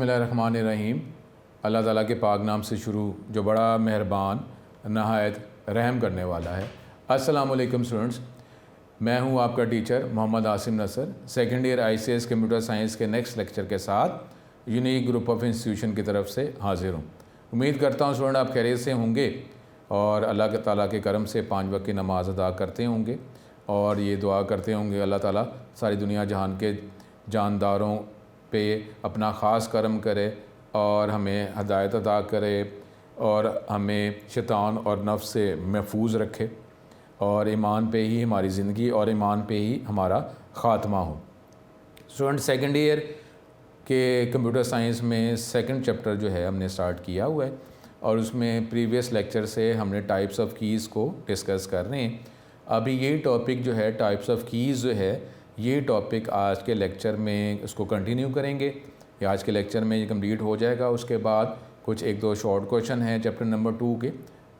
बिस्मिल्लाहिर्रहमानिर्रहीम। अल्लाह ताला के पाक नाम से शुरू जो बड़ा मेहरबान नहायत रहम करने वाला है। अस्सलाम वालेकुम स्टूडेंट्स, मैं हूं आपका teacher Mohammad Asim Nasar, second year ICS computer science के नेक्स्ट लेक्चर के साथ यूनिक ग्रुप ऑफ इंस्टीट्यूशन की तरफ से हाजिर हूं। उम्मीद करता हूं स्टूडेंट आप खैरियत से होंगे और अल्लाह ताला के करम से 5 वक्त की नमाज़ अदा करते होंगे और ये दुआ करते होंगे अल्लाह ताला सारी दुनिया जहान के जानदारों पे अपना ख़ास करम करे और हमें हदायत अदा करे और हमें शैतान और नफ्स से महफूज रखे और ईमान पे ही हमारी ज़िंदगी और ईमान पे ही हमारा ख़ात्मा हो। स्टूडेंट सेकेंड ईयर के कंप्यूटर साइंस में सेकंड चैप्टर जो है हमने स्टार्ट किया हुआ है और उसमें प्रीवियस लेक्चर से हमने टाइप्स ऑफ कीज़ को डिस्कस कर रहे हैं। अभी ये टॉपिक जो है टाइप्स ऑफ कीज़ जो है ये टॉपिक आज के लेक्चर में इसको कंटिन्यू करेंगे। ये आज के लेक्चर में ये कंप्लीट हो जाएगा। उसके बाद कुछ 1-2 शॉर्ट क्वेश्चन हैं चैप्टर नंबर 2 के,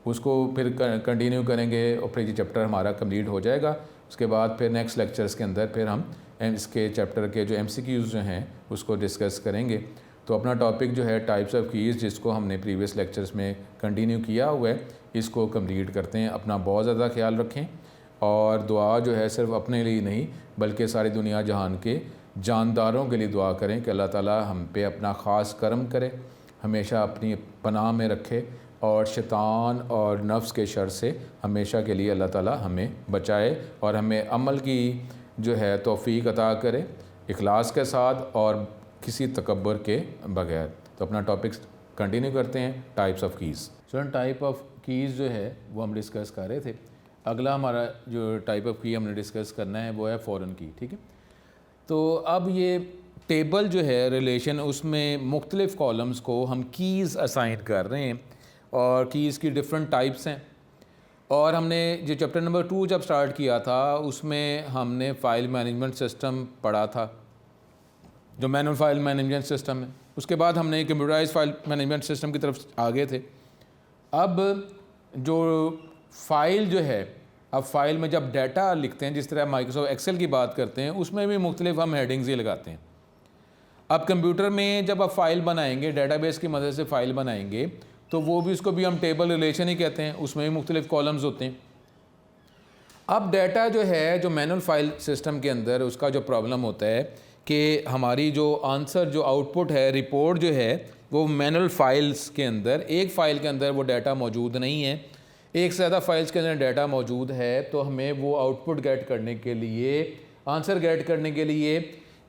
उसको फिर कंटिन्यू करेंगे और फिर ये चैप्टर हमारा कंप्लीट हो जाएगा। उसके बाद फिर नेक्स्ट लेक्चर्स के अंदर फिर हम इसके चैप्टर के जो MCQs जो हैं उसको डिस्कस करेंगे। तो अपना टॉपिक जो है टाइप्स ऑफ कीज़ जिसको हमने प्रीवियस लेक्चर्स में कंटिन्यू किया हुआ है इसको कंप्लीट करते हैं। अपना बहुत ज़्यादा ख्याल रखें और दुआ जो है सिर्फ अपने लिए नहीं बल्कि सारी दुनिया जहान के जानदारों के लिए दुआ करें कि अल्लाह ताला हम पे अपना ख़ास करम करे, हमेशा अपनी पनाह में रखे और शैतान और नफ्स के शर से हमेशा के लिए अल्लाह ताला हमें बचाए और हमें अमल की जो है तौफ़ीक अता करे इखलास के साथ और किसी तकब्बर के बगैर। तो अपना टॉपिक कंटिन्यू करते हैं types of keys. Student type of keys जो है वो हम डिस्कस कर रहे थे। अगला हमारा जो टाइप ऑफ की हमने डिस्कस करना है वो है फ़ॉरेन की। ठीक है, तो अब ये टेबल जो है रिलेशन उसमें मुख्तलिफ़ कॉलम्स को हम कीज़ असाइन कर रहे हैं और कीज़ की डिफरेंट टाइप्स हैं। और हमने जो चैप्टर नंबर 2 जब स्टार्ट किया था उसमें हमने फ़ाइल मैनेजमेंट सिस्टम पढ़ा था, जो मैनुअल फ़ाइल मैनेजमेंट सिस्टम है। उसके बाद हमने कंप्यूटराइज फ़ाइल मैनेजमेंट सिस्टम की तरफ आ गए थे। अब जो फ़ाइल जो है, अब फ़ाइल में जब डाटा लिखते हैं जिस तरह माइक्रोसॉफ्ट एक्सेल की बात करते हैं उसमें भी मुख्तलिफ हम हेडिंग्स ही लगाते हैं। अब कंप्यूटर में जब आप फ़ाइल बनाएंगे डेटाबेस की मदद से फ़ाइल बनाएंगे तो वो भी उसको भी हम टेबल रिलेशन ही कहते हैं, उसमें भी मुख्तलिफ कॉलम्स होते हैं। अब डाटा जो है जो मैनुअल फ़ाइल सिस्टम के अंदर उसका जो प्रॉब्लम होता है कि हमारी जो आंसर जो आउटपुट है रिपोर्ट जो है वो मैनुअल फाइल्स के अंदर एक फ़ाइल के अंदर वो डाटा मौजूद नहीं है, एक से ज़्यादा फाइल्स के अंदर डाटा मौजूद है। तो हमें वो आउटपुट गेट करने के लिए आंसर गेट करने के लिए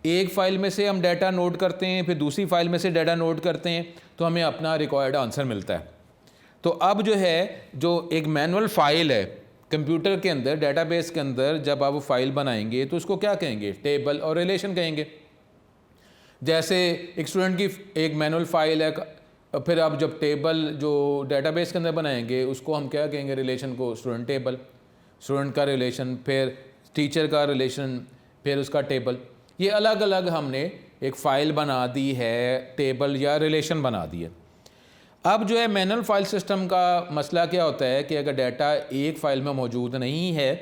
एक फ़ाइल में से हम डाटा नोट करते हैं, फिर दूसरी फ़ाइल में से डाटा नोट करते हैं तो हमें अपना रिक्वायर्ड आंसर मिलता है। तो अब जो है जो एक मैनुअल फ़ाइल है कंप्यूटर के अंदर डेटाबेस के अंदर जब आप वो फ़ाइल बनाएंगे तो उसको क्या कहेंगे, टेबल और रिलेशन कहेंगे। जैसे एक स्टूडेंट की एक मैनुअल फ़ाइल है, फिर आप जब टेबल जो डेटाबेस के अंदर बनाएंगे उसको हम क्या कहेंगे, रिलेशन को स्टूडेंट टेबल, स्टूडेंट का रिलेशन, फिर टीचर का रिलेशन, फिर उसका टेबल। ये अलग अलग हमने एक फ़ाइल बना दी है, टेबल या रिलेशन बना दी है। अब जो है मैनुअल फाइल सिस्टम का मसला क्या होता है कि अगर डाटा एक फ़ाइल में मौजूद नहीं है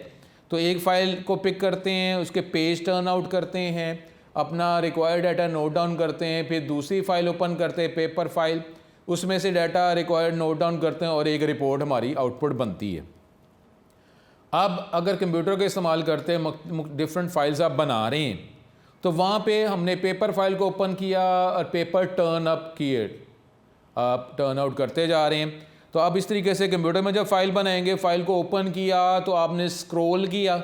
तो एक फ़ाइल को पिक करते हैं, उसके पेज टर्न आउट करते हैं, अपना रिक्वायर्ड डाटा नोट डाउन करते हैं, फिर दूसरी फ़ाइल ओपन करते हैं पेपर फाइल, उसमें से डाटा रिक्वायर्ड नोट डाउन करते हैं और एक रिपोर्ट हमारी आउटपुट बनती है। अब अगर कंप्यूटर का इस्तेमाल करते हैं डिफरेंट फाइल्स आप बना रहे हैं तो वहाँ पे हमने पेपर फाइल को ओपन किया और पेपर टर्न अप किए, आप टर्न आउट करते जा रहे हैं। तो अब इस तरीके से कंप्यूटर में जब फाइल बनाएंगे फ़ाइल को ओपन किया तो आपने स्क्रॉल किया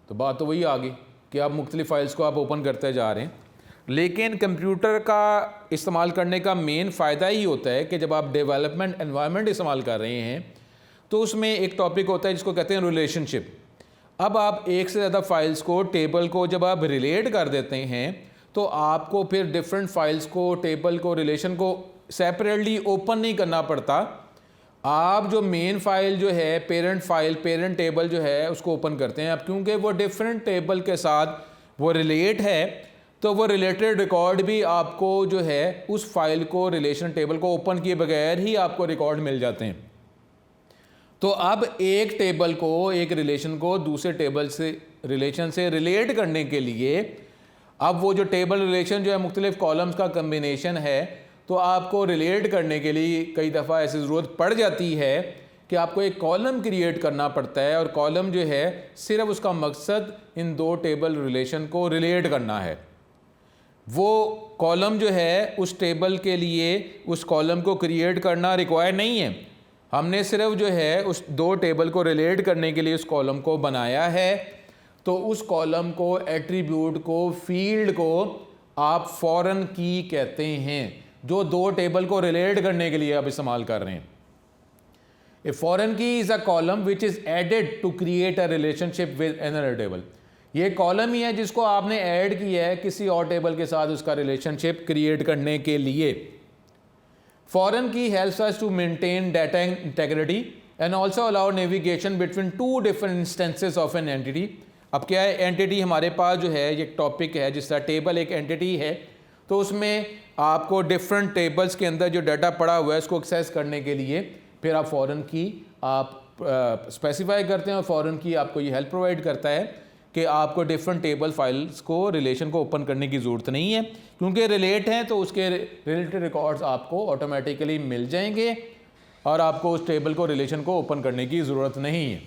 तो बात तो वही आ गई कि आप मुख्तलिफ़ फ़ाइल्स को आप ओपन करते जा रहे हैं। लेकिन कंप्यूटर का इस्तेमाल करने का मेन फ़ायदा ही होता है कि जब आप डेवलपमेंट एनवायरनमेंट इस्तेमाल कर रहे हैं तो उसमें एक टॉपिक होता है जिसको कहते हैं रिलेशनशिप। अब आप एक से ज़्यादा फाइल्स को टेबल को जब आप रिलेट कर देते हैं तो आपको फिर डिफरेंट फाइल्स को टेबल को रिलेशन को सेपरेटली ओपन नहीं करना पड़ता। आप जो मेन फाइल जो है पेरेंट फाइल पेरेंट टेबल जो है उसको ओपन करते हैं। अब क्योंकि वो डिफरेंट टेबल के साथ वो रिलेट है तो वो रिलेटेड रिकॉर्ड भी आपको जो है उस फाइल को रिलेशन टेबल को ओपन किए बगैर ही आपको रिकॉर्ड मिल जाते हैं। तो अब एक टेबल को एक रिलेशन को दूसरे टेबल से रिलेशन से रिलेट करने के लिए अब वो जो टेबल रिलेशन जो है मुख्तलिफ कॉलम्स का कम्बिनेशन है तो आपको रिलेट करने के लिए कई दफ़ा ऐसी ज़रूरत पड़ जाती है कि आपको एक कॉलम क्रिएट करना पड़ता है, और कॉलम जो है सिर्फ उसका मकसद इन दो टेबल रिलेशन को रिलेट करना है। वो कॉलम जो है उस टेबल के लिए उस कॉलम को क्रिएट करना रिक्वायर नहीं है, हमने सिर्फ जो है उस दो टेबल को रिलेट करने के लिए उस कॉलम को बनाया है। तो उस कॉलम को, एट्रीब्यूट को, फील्ड को आप फॉरेन की कहते हैं, जो दो टेबल को रिलेट करने के लिए आप इस्तेमाल कर रहे हैं। A foreign key is a column which is added to create a relationship with another table. ये कॉलम ही है जिसको आपने ऐड किया है किसी और टेबल के साथ उसका रिलेशनशिप क्रिएट करने के लिए। Foreign key helps us to maintain data integrity and also allow navigation between two different instances of an entity. अब क्या है, एंटिटी हमारे पास जो है ये टॉपिक है, जिस तरह टेबल एक एंटिटी है, तो उसमें आपको डिफरेंट टेबल्स के अंदर जो डाटा पड़ा हुआ है उसको एक्सेस करने के लिए फिर आप फॉरेन की आप स्पेसिफाई करते हैं, और फॉरेन की आपको ये हेल्प प्रोवाइड करता है कि आपको डिफरेंट टेबल फाइल्स को, रिलेशन को ओपन करने की ज़रूरत नहीं है, क्योंकि रिलेट हैं तो उसके रिलेटेड रिकॉर्ड्स आपको ऑटोमेटिकली मिल जाएंगे और आपको उस टेबल को, रिलेशन को ओपन करने की ज़रूरत नहीं है।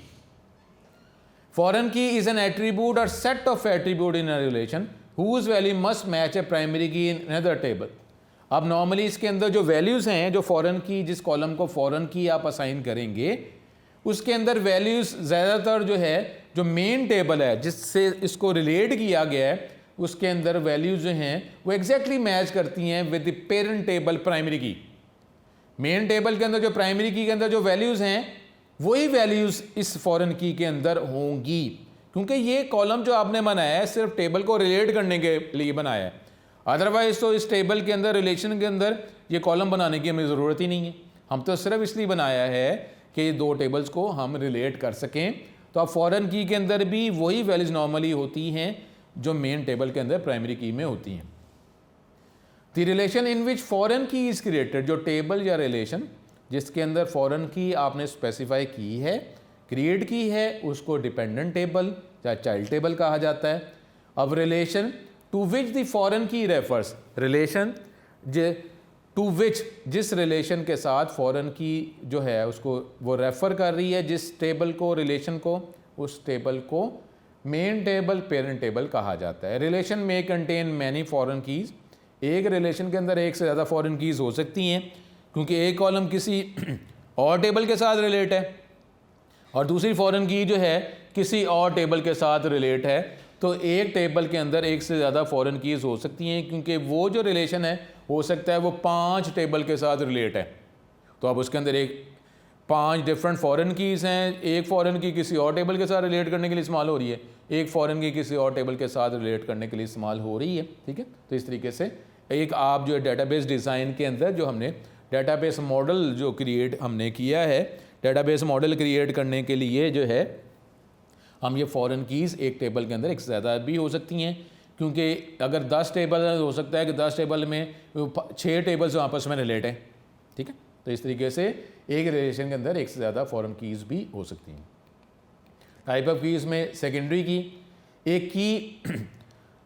Foreign key is an attribute or set of attribute in a relation whose value must match a primary key in another table. अब नॉर्मली इसके अंदर जो वैल्यूज़ हैं, जो फॉरेन की, जिस कॉलम को फॉरेन की आप असाइन करेंगे, उसके अंदर वैल्यूज़ ज़्यादातर जो है, जो मेन टेबल है जिससे इसको रिलेट किया गया है, उसके अंदर वैल्यूज़ जो हैं वो एग्जैक्टली मैच करती हैं with the parent table primary की। मेन टेबल के अंदर जो प्राइमरी की के अंदर जो वैल्यूज़ हैं वही वैल्यूज़ इस फॉरेन की के अंदर होंगी, क्योंकि ये कॉलम जो आपने बनाया है सिर्फ टेबल को रिलेट करने के लिए बनाया है। अदरवाइज़ तो इस टेबल के अंदर, रिलेशन के अंदर ये कॉलम बनाने की हमें ज़रूरत ही नहीं है। हम तो सिर्फ इसलिए बनाया है कि दो टेबल्स को हम रिलेट कर सकें। तो अब फॉरेन की के अंदर भी वही वैल्यूज़ नॉर्मली होती हैं जो मेन टेबल के अंदर प्राइमरी की में होती हैं। The relation in which foreign key is created, जो टेबल या रिलेशन जिसके अंदर फॉरेन की आपने स्पेसिफाई की है, क्रिएट की है, उसको डिपेंडेंट टेबल या चाइल्ड टेबल कहा जाता है। अब relation to which the foreign key refers, relation to which, जिस रिलेशन के साथ फॉरेन की जो है उसको वो रेफ़र कर रही है, जिस टेबल को, रिलेशन को, उस टेबल को मेन टेबल, पेरेंट टेबल कहा जाता है। रिलेशन में कंटेन मैनी फॉरेन कीज़, एक रिलेशन के अंदर एक से ज़्यादा फॉरेन कीज़ हो सकती हैं, क्योंकि एक कॉलम किसी और टेबल के साथ रिलेट है और दूसरी फॉरेन की जो है किसी और टेबल के साथ रिलेट है, तो एक टेबल के अंदर एक से ज़्यादा फॉरेन कीज़ हो सकती हैं, क्योंकि वो जो रिलेशन है हो सकता है वो 5 टेबल के साथ रिलेट है। तो अब उसके अंदर एक 5 डिफरेंट फॉरेन कीज़ हैं, एक फ़ॉरेन की किसी और टेबल के साथ रिलेट करने के लिए इस्तेमाल हो रही है, एक फ़ॉरेन की किसी और टेबल के साथ रिलेट करने के लिए इस्तेमाल हो रही है। ठीक है, तो इस तरीके से एक आप जो है डेटाबेस डिज़ाइन के अंदर जो हमने डेटाबेस मॉडल जो क्रिएट हमने किया है, डेटाबेस मॉडल क्रिएट करने के लिए जो है हम ये फॉरेन कीज़ एक टेबल के अंदर एक से ज़्यादा भी हो सकती हैं, क्योंकि अगर 10 टेबल हो सकता है कि 10 टेबल में 6 टेबल्स आपस में रिलेट हैं। ठीक है, तो इस तरीके से एक रिलेशन के अंदर एक से ज़्यादा फॉरेन कीज़ भी हो सकती हैं। टाइप ऑफ कीज़ में सेकेंडरी की, एक की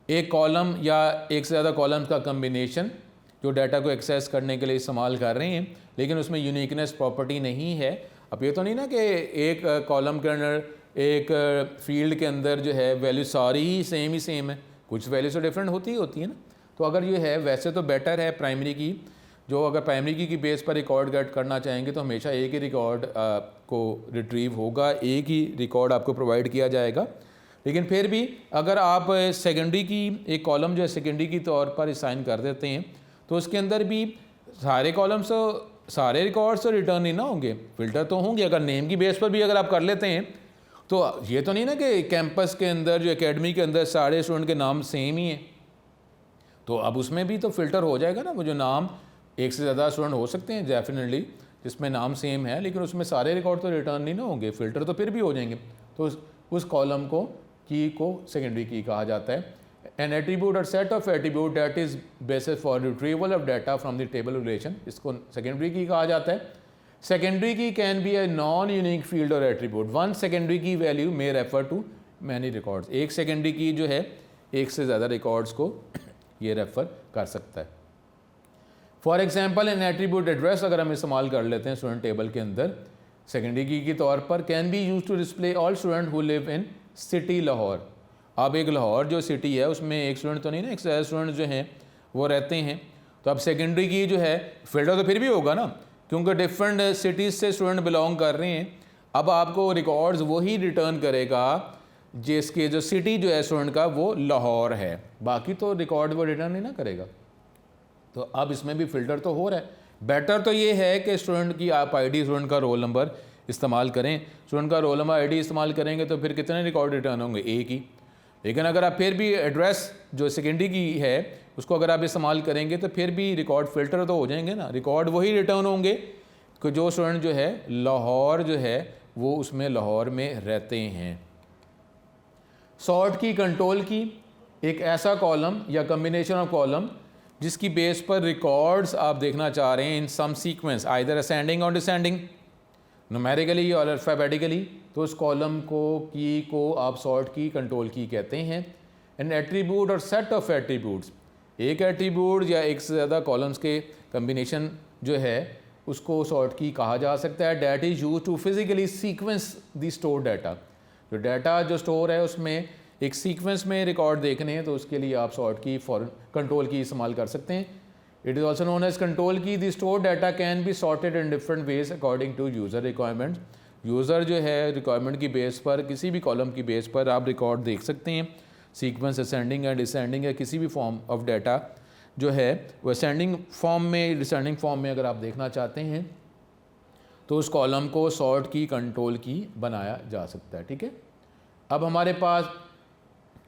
एक कॉलम या एक से ज़्यादा कॉलम्स का कम्बिनेशन जो डाटा को एक्सेस करने के लिए इस्तेमाल कर रहे हैं, लेकिन उसमें यूनिकनेस प्रॉपर्टी नहीं है। अब ये तो नहीं ना कि एक कॉलम के अंदर, एक फील्ड के अंदर जो है वैल्यू सारी ही सेम है, कुछ वैल्यू तो डिफरेंट होती है ना। तो अगर ये है, वैसे तो बेटर है प्राइमरी की, जो अगर प्राइमरी की बेस पर रिकॉर्ड गेट करना चाहेंगे तो हमेशा एक ही रिकॉर्ड को रिट्रीव होगा, एक ही रिकॉर्ड आपको प्रोवाइड किया जाएगा। लेकिन फिर भी अगर आप सेकेंडरी की एक कॉलम जो है सेकेंडरी की तौर पर असाइन कर देते हैं, तो उसके अंदर भी सारे कॉलम्स, सारे रिकॉर्ड्स तो रिटर्न नहीं ना होंगे, फ़िल्टर तो होंगे। अगर नेम की बेस पर भी अगर आप कर लेते हैं तो ये तो नहीं ना कि कैंपस के अंदर, जो एकेडमी के अंदर सारे स्टूडेंट के नाम सेम ही हैं, तो अब उसमें भी तो फ़िल्टर हो जाएगा ना। वो जो नाम, एक से ज़्यादा स्टूडेंट हो सकते हैं डेफिनेटली जिसमें नाम सेम है, लेकिन उसमें सारे रिकॉर्ड तो रिटर्न नहीं ना होंगे, फ़िल्टर तो फिर भी हो जाएंगे। तो उस कॉलम को, की को सेकेंडरी की कहा जाता है। An attribute or set of attribute that is basis for retrieval of data from the table relation, इसको सेकेंडरी की कहा जाता है। Secondary key can be a non unique field or attribute. One secondary key value may refer to many records. एक secondary key जो है एक से ज़्यादा रिकॉर्ड्स को ये रेफर कर सकता है। For example in attribute address अगर हम इस्तेमाल कर लेते हैं स्टूडेंट टेबल के अंदर सेकेंडरी की के तौर पर, can be use to display all student who live in city Lahore. अब एक लाहौर जो सिटी है उसमें एक स्टूडेंट तो नहीं ना, एक से ज़्यादा स्टूडेंट जो हैं वो रहते हैं, तो अब सेकेंडरी की जो है फिल्टर तो फिर भी होगा ना, क्योंकि डिफरेंट सिटीज़ से स्टूडेंट बिलोंग कर रहे हैं। अब आपको रिकॉर्ड्स वही रिटर्न करेगा जिसके जो सिटी जो है स्टूडेंट का वो लाहौर है, बाकी तो रिकॉर्ड वो रिटर्न नहीं ना करेगा। तो अब इसमें भी फ़िल्टर तो हो रहा है। बेटर तो ये है कि स्टूडेंट की आप आईडी, स्टूडेंट का रोल नंबर इस्तेमाल करें। स्टूडेंट का रोल नंबर आईडी इस्तेमाल करेंगे तो फिर कितने रिकॉर्ड रिटर्न होंगे? एक ही। लेकिन अगर आप फिर भी एड्रेस जो सेकेंडरी की है उसको अगर आप इस्तेमाल करेंगे तो फिर भी रिकॉर्ड फ़िल्टर तो हो जाएंगे ना, रिकॉर्ड वही रिटर्न होंगे कि जो स्टूडेंट जो है लाहौर जो है वो उसमें लाहौर में रहते हैं। सॉर्ट की, कंट्रोल की एक ऐसा कॉलम या कम्बिनेशन ऑफ कॉलम जिसकी बेस पर रिकॉर्ड्स आप देखना चाह रहे हैं इन सम सीक्वेंस, आइदर असेंडिंग और डिसेंडिंग, न्यूमेरिकली और अल्फ़ाबेटिकली, तो उस कॉलम को आप सॉर्ट की, कंट्रोल की कहते हैं। N attribute or set of attributes, एक एट्रीब्यूट या एक से ज़्यादा कॉलम्स के कम्बिनेशन जो है उसको सॉर्ट की कहा जा सकता है। That is use to physically sequence the store data, जो डाटा जो स्टोर है उसमें एक सीक्वेंस में रिकॉर्ड देखने हैं तो उसके लिए आप सॉर्ट की, फॉर कंट्रोल की इस्तेमाल कर सकते हैं। It is also known as control key. The store data can be sorted in different ways according to user requirement. User जो है रिक्वायरमेंट की बेस पर किसी भी कॉलम की बेस पर आप रिकॉर्ड देख सकते हैं। सीक्वेंस असेंडिंग या डिसेंडिंग या किसी भी फॉर्म ऑफ डाटा जो है वो असेंडिंग फॉर्म में, डिसेंडिंग फॉर्म में अगर आप देखना चाहते हैं तो उस कॉलम को सॉर्ट की, कंट्रोल की बनाया जा सकता है। ठीक है, अब हमारे पास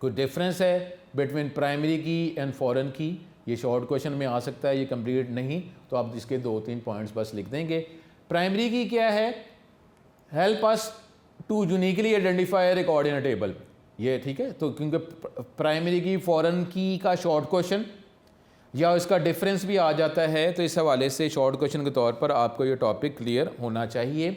कोई डिफरेंस है बिटवीन प्राइमरी की एंड फॉरेन की, ये शॉर्ट क्वेश्चन में आ सकता है, ये कंप्लीट नहीं तो आप इसके 2-3 पॉइंट्स बस लिख देंगे। प्राइमरी की क्या है? Help us to uniquely identify record in a table, ये ठीक है। तो क्योंकि प्राइमरी की, फॉरेन की का शॉर्ट क्वेश्चन या इसका डिफरेंस भी आ जाता है, तो इस हवाले से शॉर्ट क्वेश्चन के तौर पर आपको ये टॉपिक क्लियर होना चाहिए।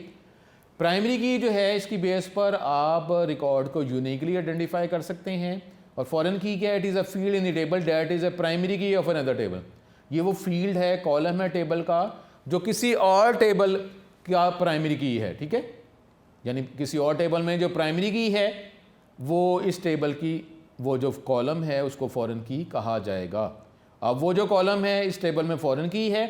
प्राइमरी की जो है इसकी बेस पर आप रिकॉर्ड को यूनिकली आइडेंटिफाई कर सकते हैं। और फॉरेन की क्या है? It is a field in the table that is a primary की ऑफ अनदर टेबल। ये वो फील्ड है, कॉलम है टेबल का जो किसी और टेबल का प्राइमरी की है। ठीक है, यानी किसी और टेबल में जो प्राइमरी की है वो इस टेबल की वो जो कॉलम है उसको फॉरेन की कहा जाएगा। अब वो जो कॉलम है इस टेबल में फॉरेन की है,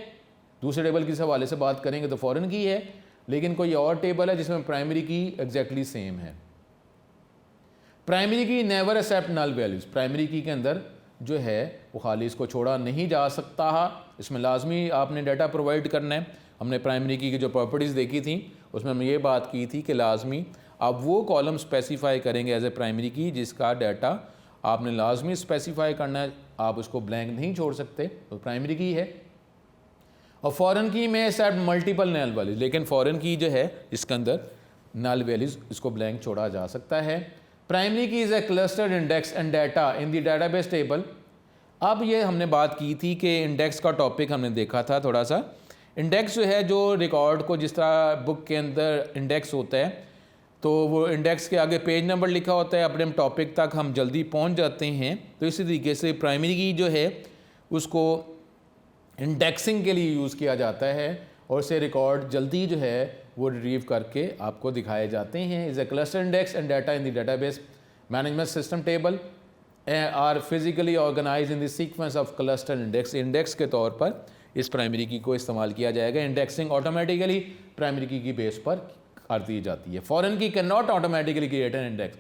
दूसरे टेबल के हवाले से बात करेंगे तो फॉरेन की है, लेकिन कोई और टेबल है जिसमें प्राइमरी की एग्जैक्टली सेम है। Primary key never accept null values, primary key के अंदर जो है वो खाली इसको छोड़ा नहीं जा सकता है, इसमें लाजमी आपने डाटा प्रोवाइड करना है। हमने प्राइमरी की जो प्रॉपर्टीज़ देखी थी उसमें हमने ये बात की थी कि लाजमी आप वो कॉलम स्पेसिफाई करेंगे एज ए प्राइमरी की जिसका डाटा आपने लाजमी स्पेसिफाई करना है, आप उसको ब्लैंक नहीं छोड़ सकते, तो प्राइमरी की है। और फॉरेन की में एक्सेप्ट मल्टीपल नल वैल्यूज, लेकिन फॉरेन की जो है इसके अंदर नल वैल्यूज इसको ब्लैंक छोड़ा जा सकता है। प्राइमरी की is a clustered index and data in the database table. अब ये हमने बात की थी कि इंडेक्स का टॉपिक हमने देखा था थोड़ा सा। इंडेक्स जो है, जो रिकॉर्ड को जिस तरह बुक के अंदर इंडेक्स होता है तो वो इंडेक्स के आगे पेज नंबर लिखा होता है, अपने टॉपिक तक हम जल्दी पहुंच जाते हैं। तो इसी तरीके से प्राइमरी की जो है उसको इंडेक्सिंग के लिए यूज़ किया जाता है और उससे रिकॉर्ड जल्दी जो है वो रिट्रीव करके आपको दिखाए जाते हैं। Is a cluster index and data in the database management system table are physically organise in the sequence of cluster index. Index के तौर पर इस प्राइमरी की को इस्तेमाल किया जाएगा। इंडेक्सिंग ऑटोमेटिकली प्राइमरी की बेस पर कर दी जाती है। फॉरेन की can not automatically create an index,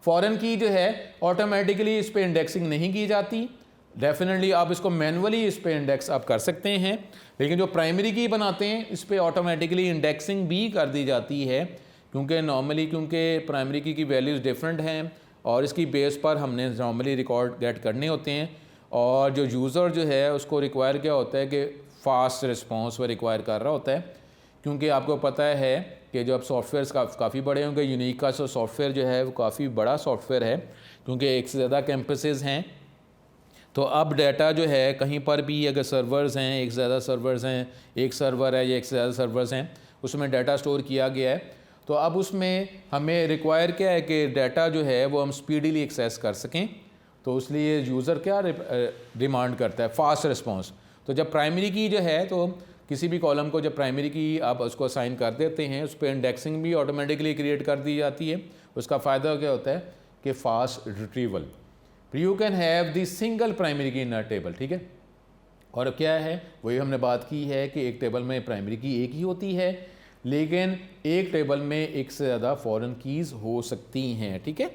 foreign की जो है ऑटोमेटिकली इस पर इंडेक्सिंग नहीं की जाती। डेफिनेटली आप इसको मैनुअली इस पर इंडेक्स आप कर सकते हैं, लेकिन जो प्राइमरी की बनाते हैं इस पर ऑटोमेटिकली इंडेक्सिंग भी कर दी जाती है, क्योंकि नॉर्मली प्राइमरी की वैल्यूज़ डिफरेंट हैं और इसकी बेस पर हमने नॉर्मली रिकॉर्ड गेट करने होते हैं। और जो यूज़र जो है उसको रिक्वायर क्या होता है कि फास्ट रिस्पॉन्स वो रिक्वायर कर रहा होता है, क्योंकि आपको पता है कि जो अब सॉफ्टवेयर्स काफ़ी बड़े होंगे, यूनिक का सॉफ्टवेयर जो है वो काफ़ी बड़ा सॉफ्टवेयर है, क्योंकि एक से ज़्यादा कैंपसेस हैं। तो अब डाटा जो है कहीं पर भी अगर सर्वर्स हैं, एक से ज़्यादा सर्वर्स हैं, एक सर्वर है या एक से ज़्यादा सर्वर्स हैं, उसमें डाटा स्टोर किया गया है, तो अब उसमें हमें रिक्वायर क्या है कि डाटा जो है वो हम स्पीडीली एक्सेस कर सकें। तो इसलिए यूज़र क्या डिमांड करता है? Fast response. तो जब प्राइमरी की जो है तो किसी भी कॉलम को जब प्राइमरी की आप उसको असाइन कर देते हैं, उस पर इंडेक्सिंग भी ऑटोमेटिकली क्रिएट कर दी जाती है। उसका फ़ायदा क्या होता है कि fast retrieval. You can have the single primary key in a table, ठीक है। और क्या है, वही हमने बात की है कि एक टेबल में प्राइमरी की एक ही होती है, लेकिन एक टेबल में एक से ज़्यादा फॉरेन कीज़ हो सकती हैं, ठीक है।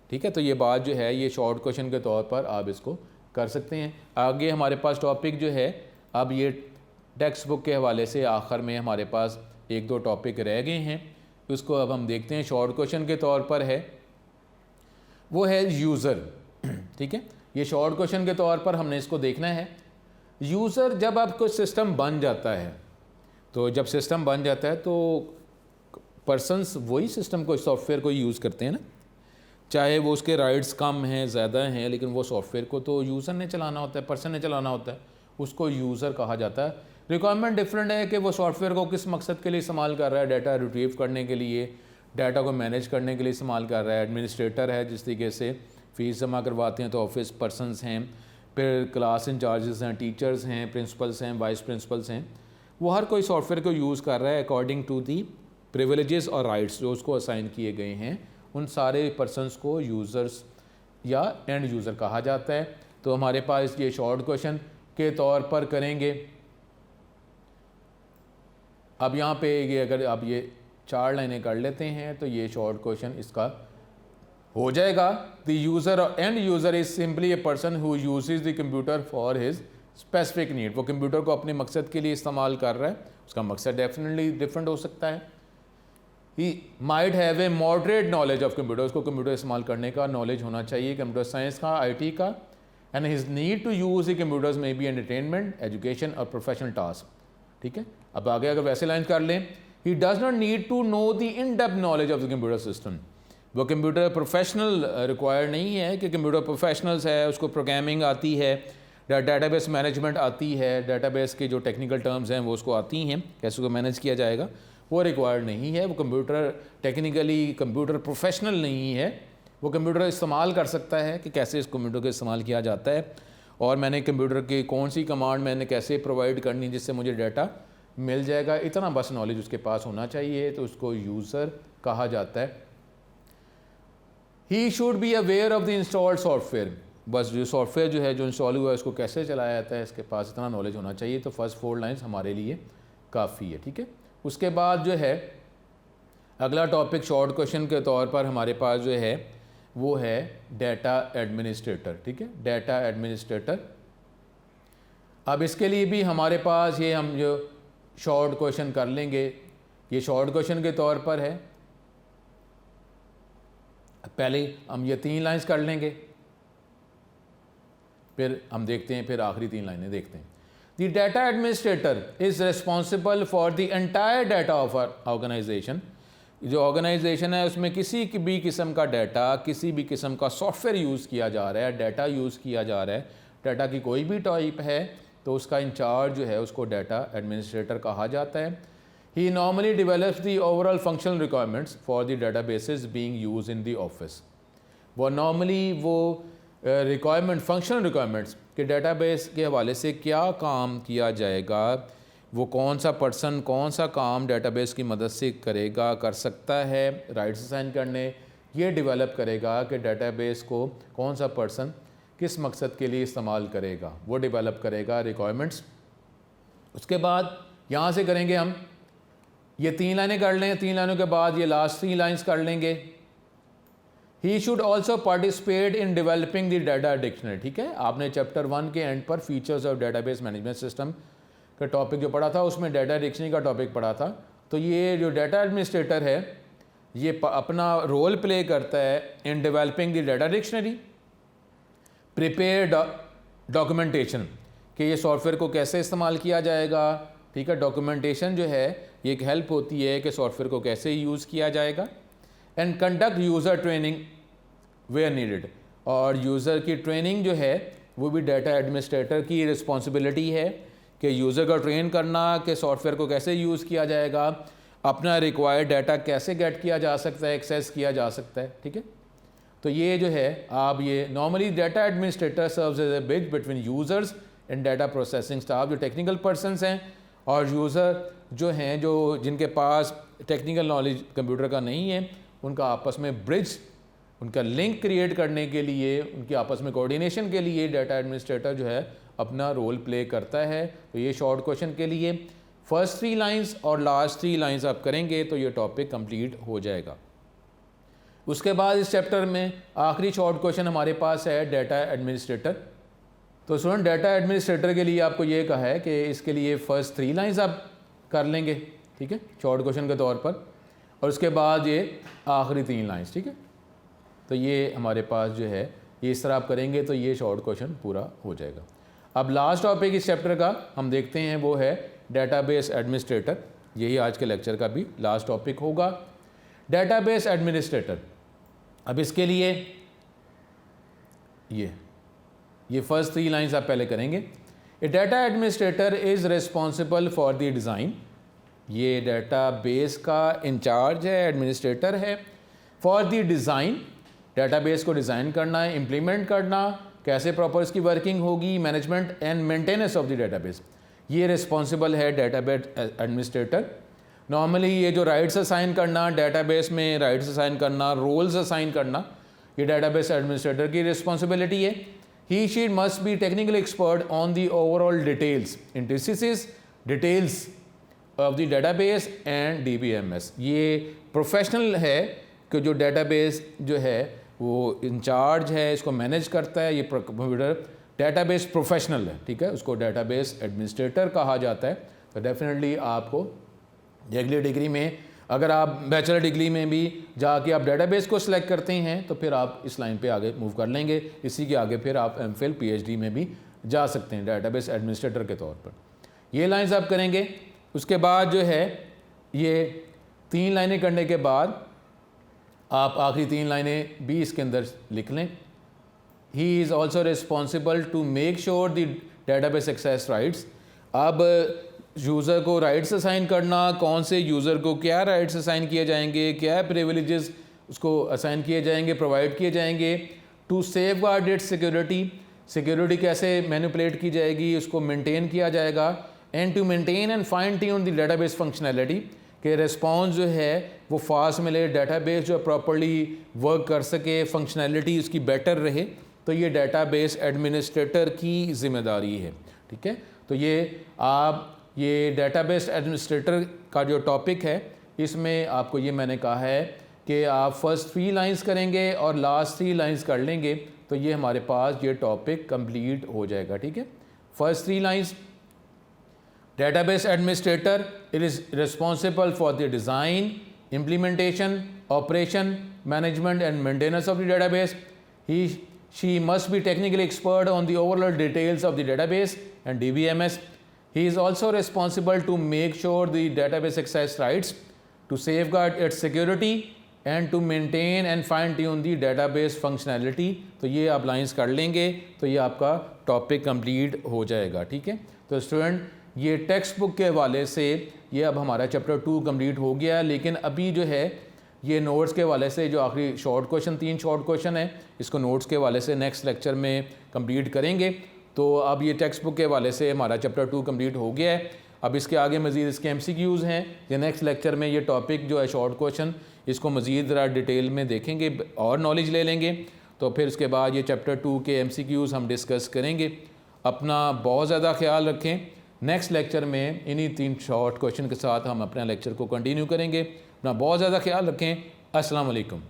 ठीक है, तो ये बात जो है ये शॉर्ट क्वेश्चन के तौर पर आप इसको कर सकते हैं। आगे हमारे पास टॉपिक जो है, अब ये टेक्स्ट बुक के हवाले से आखिर में हमारे पास एक दो टॉपिक रह गए हैं, उसको अब हम देखते हैं। शॉर्ट क्वेश्चन के तौर पर है, वो है यूज़र, ठीक है। ये शॉर्ट क्वेश्चन के तौर पर हमने इसको देखना है। यूज़र, जब आपको सिस्टम बन जाता है, तो जब सिस्टम बन जाता है तो पर्सन्स वही सिस्टम को, सॉफ्टवेयर को यूज़ करते हैं ना, चाहे वो उसके राइट्स कम हैं ज़्यादा हैं, लेकिन वो सॉफ्टवेयर को तो यूज़र ने चलाना होता है, पर्सन ने चलाना होता है, उसको यूज़र कहा जाता है। रिक्वायरमेंट डिफरेंट है कि वो सॉफ्टवेयर को किस मकसद के लिए इस्तेमाल कर रहा है, डाटा रिट्रीव करने के लिए, डाटा को मैनेज करने के लिए इस्तेमाल कर रहा है। एडमिनिस्ट्रेटर है, जिस तरीके से फ़ीस जमा करवाते हैं तो ऑफिस पर्सनस हैं, फिर क्लास इंचार्जेस हैं, टीचर्स हैं, प्रिंसिपल्स हैं, वाइस प्रिंसिपल्स हैं। वो हर कोई सॉफ्टवेयर को यूज़ कर रहा है अकॉर्डिंग टू दी प्रिविलेजेस और राइट्स जो उसको असाइन किए गए हैं। उन सारे पर्सनस को यूज़र्स या एंड यूज़र कहा जाता है। तो हमारे पास ये शॉर्ट क्वेश्चन के तौर पर करेंगे। अब यहाँ पे ये अगर आप ये 4 लाइनें कर लेते हैं तो ये शॉर्ट क्वेश्चन इसका हो जाएगा। द यूज़र और end user is simply a person who uses the computer for his specific need. वो कंप्यूटर को अपने मकसद के लिए इस्तेमाल कर रहा है, उसका मकसद डेफिनेटली डिफरेंट हो सकता है। He might have a moderate knowledge of computer, उसको कंप्यूटर इस्तेमाल करने का नॉलेज होना चाहिए, कंप्यूटर साइंस का, IT का। And his need to use the computers may be entertainment, education और प्रोफेशनल टास्क, ठीक है। अब आगे अगर वैसे लाइन कर लें, he does not need to know the in depth knowledge of the computer system. वो कंप्यूटर प्रोफेशनल रिक्वायर्ड नहीं है कि कंप्यूटर प्रोफेशनल्स है, उसको प्रोग्रामिंग आती है, डाटाबेस मैनेजमेंट आती है, डाटाबेस के जो टेक्निकल टर्म्स हैं वो उसको आती हैं, कैसे उसको मैनेज किया जाएगा, वो रिक्वायर्ड नहीं है। वो कंप्यूटर टेक्निकली कंप्यूटर प्रोफेशनल नहीं है, वो कंप्यूटर इस्तेमाल कर सकता है कि कैसे इस कंप्यूटर का इस्तेमाल किया जाता है, और मैंने कंप्यूटर की कौन सी कमांड मैंने कैसे प्रोवाइड करनी जिससे मुझे डाटा मिल जाएगा, इतना बस नॉलेज उसके पास होना चाहिए, तो उसको यूज़र कहा जाता है। He should be aware of the installed software, बस जो सॉफ्टवेयर जो है जो इंस्टॉल हुआ है उसको कैसे चलाया जाता है, इसके पास इतना नॉलेज होना चाहिए। तो फर्स्ट 4 लाइन्स हमारे लिए काफ़ी है, ठीक है। उसके बाद जो है अगला टॉपिक शॉर्ट क्वेश्चन के तौर पर हमारे पास जो है वो है डाटा एडमिनिस्ट्रेटर, ठीक है, डाटा एडमिनिस्ट्रेटर। अब इसके लिए भी हमारे पास ये हम जो शॉर्ट क्वेश्चन कर लेंगे, ये शॉर्ट क्वेश्चन के तौर पर है। पहले हम ये 3 लाइन्स कर लेंगे, फिर हम देखते हैं, फिर आखिरी 3 लाइनें देखते हैं। The data administrator is responsible for the entire data of organisation. जो ऑर्गेनाइजेशन है उसमें किसी भी किस्म का डाटा, किसी भी किस्म का सॉफ्टवेयर यूज़ किया जा रहा है, डाटा यूज़ किया जा रहा है, डाटा की कोई भी टाइप है, तो उसका इंचार्ज जो है उसको डाटा एडमिनिस्ट्रेटर कहा जाता है। He normally develops the overall functional requirements for the databases being used in the office. वो नॉर्मली वो रिक्वायरमेंट, फंक्शनल रिक्वायरमेंट्स के डाटाबेस के हवाले से क्या काम किया जाएगा, वो कौन सा पर्सन कौन सा काम डाटाबेस की मदद से करेगा, कर सकता है, राइट्स असाइन करने, ये डेवलप करेगा कि डाटाबेस को कौन सा पर्सन किस मकसद के लिए इस्तेमाल करेगा, वो डेवलप करेगा रिक्वायरमेंट्स। उसके बाद यहाँ से करेंगे हम ये 3 लाइनें कर लें, 3 लाइनों के बाद ये लास्ट 3 लाइन्स कर लेंगे। He should also participate in developing the data dictionary, ठीक है। आपने चैप्टर 1 के एंड पर features of database management system का टॉपिक जो पढ़ा था उसमें डाटा डिक्शनरी का टॉपिक पढ़ा था। तो ये जो डाटा एडमिनिस्ट्रेटर है ये अपना रोल प्ले करता है in developing the data dictionary, prepare documentation कि ये सॉफ्टवेयर को कैसे इस्तेमाल किया जाएगा, ठीक है। डॉक्यूमेंटेशन जो है ये एक हेल्प होती है कि सॉफ्टवेयर को कैसे यूज़ किया जाएगा। And conduct user training where needed, और यूज़र की ट्रेनिंग जो है वो भी डाटा एडमिनिस्ट्रेटर की रिस्पॉन्सिबिलिटी है कि यूज़र को ट्रेन करना कि सॉफ्टवेयर को कैसे यूज़ किया जाएगा, अपना रिक्वायर्ड डाटा कैसे गेट किया जा सकता है, एक्सेस किया जा सकता है, ठीक है। तो ये जो है आप ये normally data administrator serves as a bridge between users and data processing staff जो टेक्निकल पर्सनस हैं और यूज़र जो हैं जो जिनके पास टेक्निकल नॉलेज कंप्यूटर का नहीं है, उनका आपस में ब्रिज, उनका लिंक क्रिएट करने के लिए, उनकी आपस में कोऑर्डिनेशन के लिए डाटा एडमिनिस्ट्रेटर जो है अपना रोल प्ले करता है। तो ये शॉर्ट क्वेश्चन के लिए फर्स्ट 3 लाइंस और लास्ट 3 लाइंस आप करेंगे तो ये टॉपिक कंप्लीट हो जाएगा। उसके बाद इस चैप्टर में आखिरी शॉर्ट क्वेश्चन हमारे पास है डाटा एडमिनिस्ट्रेटर। तो स्टूडेंट डाटा एडमिनिस्ट्रेटर के लिए आपको ये कहा है कि इसके लिए फ़र्स्ट 3 लाइंस आप कर लेंगे, ठीक है, शॉर्ट क्वेश्चन के तौर पर, और उसके बाद ये आखिरी 3 लाइंस, ठीक है। तो ये हमारे पास जो है ये इस तरह आप करेंगे तो ये शॉर्ट क्वेश्चन पूरा हो जाएगा। अब लास्ट टॉपिक इस चैप्टर का हम देखते हैं वो है डेटाबेस एडमिनिस्ट्रेटर। यही आज के लेक्चर का भी लास्ट टॉपिक होगा, डेटाबेस एडमिनिस्ट्रेटर। अब इसके लिए ये फर्स्ट 3 लाइंस आप पहले करेंगे। A data administrator is responsible for the design, ये डेटाबेस का इंचार्ज है, एडमिनिस्ट्रेटर है। फॉर द डिज़ाइन, डेटाबेस को डिज़ाइन करना है, इम्प्लीमेंट करना, कैसे प्रॉपर इसकी वर्किंग होगी, management and maintenance of the database, ये रिस्पॉन्सिबल है डेटाबेस एडमिनिस्ट्रेटर। नॉर्मली ये जो राइट्स असाइन करना, डेटाबेस में राइट्स असाइन करना, रोल्स असाइन करना, ये डेटाबेस एडमिनिस्ट्रेटर की रिस्पॉन्सिबिलिटी है। He she must be technical expert on the overall details, इंटरसिस details of the database and DBMS। ये प्रोफेशनल है कि जो डेटाबेस जो है वो इंचार्ज है, इसको मैनेज करता है, ये कंप्यूटर डेटाबेस प्रोफेशनल है, ठीक है, उसको डेटाबेस एडमिनिस्ट्रेटर कहा जाता है। तो डेफिनेटली आपको रेगुलर डिग्री में, अगर आप बैचलर डिग्री में भी जाके आप डेटाबेस को सिलेक्ट करते हैं तो फिर आप इस लाइन पे आगे मूव कर लेंगे। इसी के आगे फिर आप MPhil PhD में भी जा सकते हैं डेटाबेस एडमिनिस्ट्रेटर के तौर पर। ये लाइंस आप करेंगे। उसके बाद जो है ये 3 लाइनें करने के बाद आप आखिरी 3 लाइनें भी इसके अंदर लिख लें। He is also responsible to make sure the database access rights. अब यूज़र को राइट्स असाइन करना, कौन से यूज़र को क्या राइट्स असाइन किए जाएंगे, क्या प्रिविलेजेस उसको असाइन किए जाएंगे, प्रोवाइड किए जाएंगे। To safeguard its security, security कैसे मैनिपुलेट की जाएगी, उसको मेंटेन किया जाएगा। And to maintain and fine tune the database functionality, कि रिस्पॉन्स जो है वो फास्ट मिले, डेटाबेस जो प्रॉपर्ली वर्क कर सके, फंक्शनैलिटी उसकी बेटर रहे। तो ये डेटाबेस एडमिनिस्ट्रेटर की ज़िम्मेदारी है, ठीक है। तो ये डेटाबेस एडमिनिस्ट्रेटर का जो टॉपिक है इसमें आपको ये मैंने कहा है कि आप फर्स्ट 3 लाइंस करेंगे और लास्ट 3 लाइंस कर लेंगे तो ये हमारे पास ये टॉपिक कंप्लीट हो जाएगा, ठीक है। First 3 lines, database administrator it is responsible for the design, implementation, operation, management and maintenance of the database. She must be technically expert on the overall details of the database and DBMS. He is also responsible to make sure the database access rights, to safeguard its security and to maintain and fine tune the database functionality. तो ये आप lines कर लेंगे तो ये आपका topic complete हो जाएगा, ठीक है। तो स्टूडेंट ये टेक्स्ट बुक के हवाले से ये अब हमारा चैप्टर 2 कंप्लीट हो गया, लेकिन अभी जो है ये नोट्स के हवाले से जो आखिरी शॉर्ट क्वेश्चन 3 शॉर्ट क्वेश्चन है इसको नोट्स के हवाले से नेक्स्ट लेक्चर में कंप्लीट करेंगे। तो अब ये टेक्स्ट बुक के हवाले से हमारा चैप्टर 2 कंप्लीट हो गया है। अब इसके आगे मज़ीद इसके MCQs हैं। ये नेक्स्ट लेक्चर में ये टॉपिक जो है शॉर्ट क्वेश्चन इसको मज़ीद ज़रा डिटेल में देखेंगे और नॉलेज ले लेंगे। तो फिर उसके बाद ये चैप्टर 2 के MCQs हम डिस्कस करेंगे। अपना बहुत ज़्यादा ख्याल रखें। नेक्स्ट लेक्चर में इन्हीं 3 शॉर्ट क्वेश्चन के साथ हम अपने लेक्चर को कंटिन्यू करेंगे। अपना बहुत ज़्यादा ख्याल रखें। अस्सलाम वालेकुम।